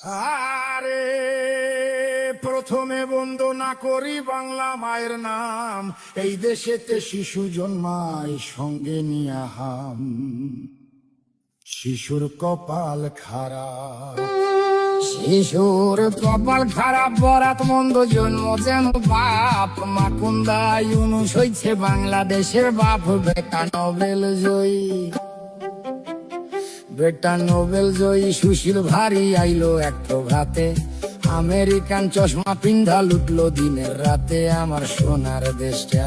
আরে প্রথমে বন্দনা করি বাংলা মায়ের নাম, এই দেশেতে শিশু জন্মায় সঙ্গে নিয়া হাম। শিশুর কপাল খারাপ, শিশুর কপাল খারাপ, বরাত মন্দ জন্ম যেন বাপ। মাকুন্দা ইউনুস হইছে বাংলাদেশের বাপ, বেটা নোবেল জয়ী, বেটা নোবেল জয়ী। সুশীল ভারী আইলো এক প্রভাতে, আমেরিকান চশমা পিন্ধা লুটলো দিনের রাতে। আমার সোনার দেশটা,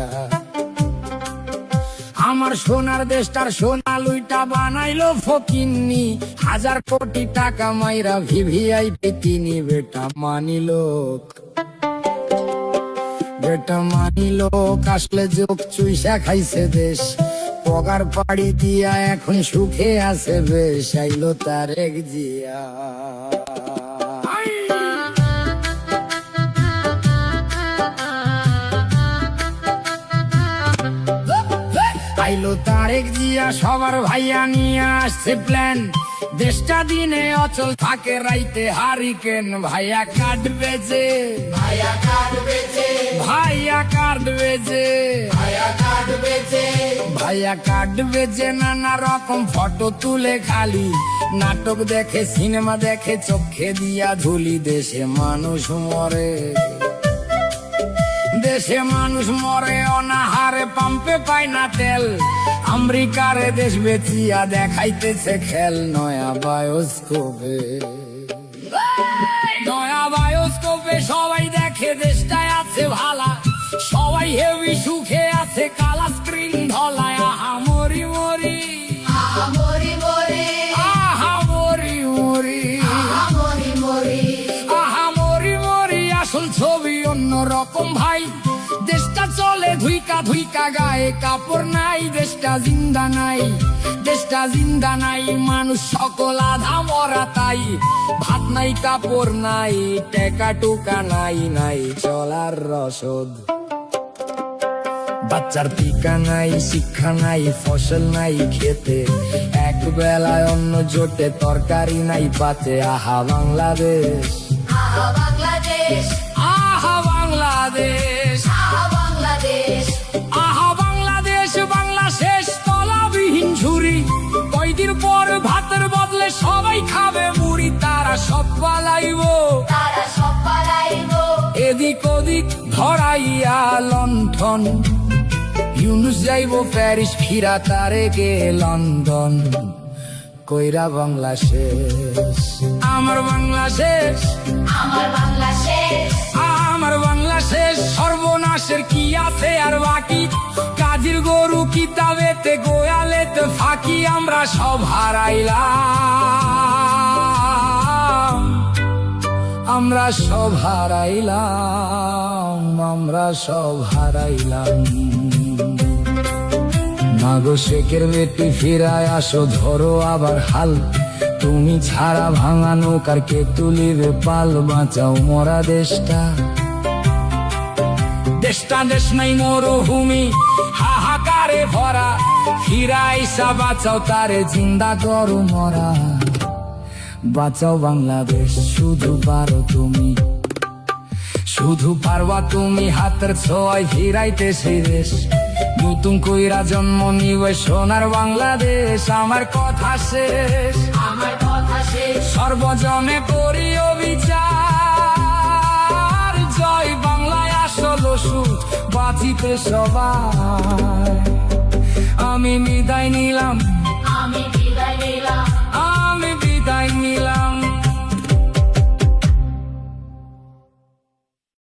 আমার সোনার দেশটার সোনা লুইটা বানাইলো ফকিন্নি। 1000 কোটি টাকা মাইরা ভিভিআইপি তিনি। বেটা মানিলো, বেটা মানিলো, আসলে যোগ চুইসা খাইছে দেশ। পগার পাড়ি দিয়া এখন সুখে আছে বেশ। আইলো তারেক জিয়া, আইলো তারেক জিয়া, সবার ভাইয়া নিয়ে আসছে প্ল্যান। দেশটা দিনে অচল থাকে, রাইতে হারিকেন। ভাইয়া কাটবে যে, ভাইয়া কাটবে যে, ভাইয়া কাটবে যে, ভাইয়া কাটবে যে, ভাইয়া কাটবে যে। নানা রকম ফটো তুলে খালি, নাটক দেখে, সিনেমা দেখে, চোখে দিয়া ধুলি। দেশে মানুষ মরে, দেশে মানুষ মরে অনাহারে, পাম্পে পায় না তেল। আমেরিকারে দেশ বেচিয়া দেখাইতেছে খেল। নয়া বায়োস্কোপে, নয়া বায়োস্কোপে সবাই দেখে দেশটায় আছে ভালা। সবাই হেভি সুখে আছে, কালা স্ক্রিন ধলায়। আহা মরি মরি, আহা মরি মরি, আহা মরি মরি, আহা মরি মরি, আহা মরি মরি। আসল ছবি অন্য রকম ভাই, দেশটা চলে ধুইকা ধুইকা, গায়ে কাপড় নাই। দেশটা জিন্দা নাই, দেশটা জিন্দা নাই, মানুষ সকল আধা মরা তাই। ভাত নাই, কাপড় নাই, টেকা টুকা নাই, নাই চলার রসদ। বাচ্চার টিকা নাই, শিক্ষা নাই, ফসল নাই খেতে। এক বেলায় অন্ন জোটে, তরকারি নাই পাতে। আহা বাংলাদেশ, আহা বাংলাদেশ, আহা বাংলাদেশ, আহা বাংলাদেশ, আহা বাংলাদেশ। বাংলা শেষ তলাবিহীন ঝুরি, কয়দিন পর ভাতের বদলে সবাই খাবে মুড়ি। তারা সব পালাইবো, তারা সব পালাইবো, এদিক ওদিক ধরাইয়া লণ্ঠন। ইউনুস যাইবো প্যারিস, ফিরা তারেকে লন্ডন। কইরা বাংলা শেষ, আমার বাংলা শেষ, আমার বাংলা শেষ, আমার বাংলা শেষ। সর্বনাশের কি আছে আর বাকি? কাজীর গরু কিতাবেতে, গোয়ালেতে ফাঁকি। আমরা সব হারাইলাম, আমরা সব হারাইলাম, আমরা সব হারাইলাম। মাগো শেখের বেটি ফিরায় আসো, ধরো আবার হাল। তুমি ছাড়া ভাঙা নৌকার কে তুলিবে পাল? বাঁচাও মরা দেশটা, দেশটা দেশ নাই মরুভূমি, হাহাকারে ভরা। ফিরাইসা বাঁচাও তারে, জিন্দা করো মরা। বাঁচাও বাংলাদেশ, শুধু পারো তুমি, শুধু পারবা তুমি। হাতের ছোঁয়ায় ফিরাইতে সেই দেশ। নতুন কইরা জন্ম নিবে সোনার বাংলাদেশ। আমার কথা শেষ, আমার কথা শেষ। সর্বজনে করি অবিচার, জয় বাংলায় আসল সুখ, বাঁচিতে সবাই। আমি বিদায় নিলাম।